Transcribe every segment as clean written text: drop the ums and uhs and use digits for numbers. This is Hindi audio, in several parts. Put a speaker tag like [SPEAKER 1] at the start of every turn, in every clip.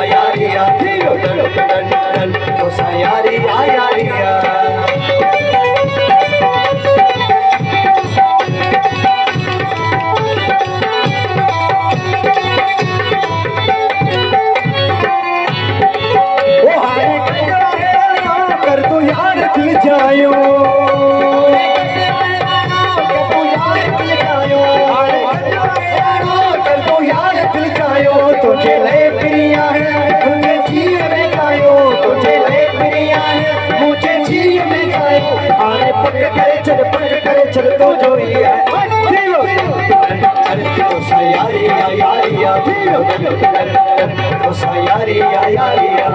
[SPEAKER 1] यारिया थियो डन तो सा यारिया यारिया ओ हारे कर तू यार दिल जायो तुझे ले प्रिया है मुझे जीव में गायो तुझे ले प्रिया है मुझे जीव में गायो आने पक करे चल तो जो ही है तो सा यारिया यारिया तो सा यारिया यारिया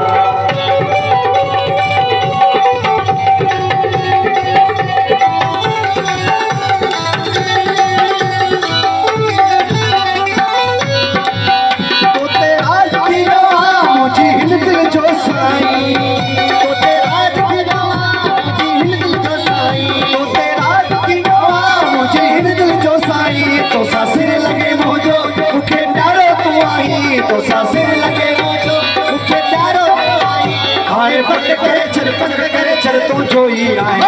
[SPEAKER 1] तो सासिर लगे मोजो मुखे डारो तू आई तो सासिर लगे मोजो मुखे डारो तू आई हाय पक करे चल तू जो ही आए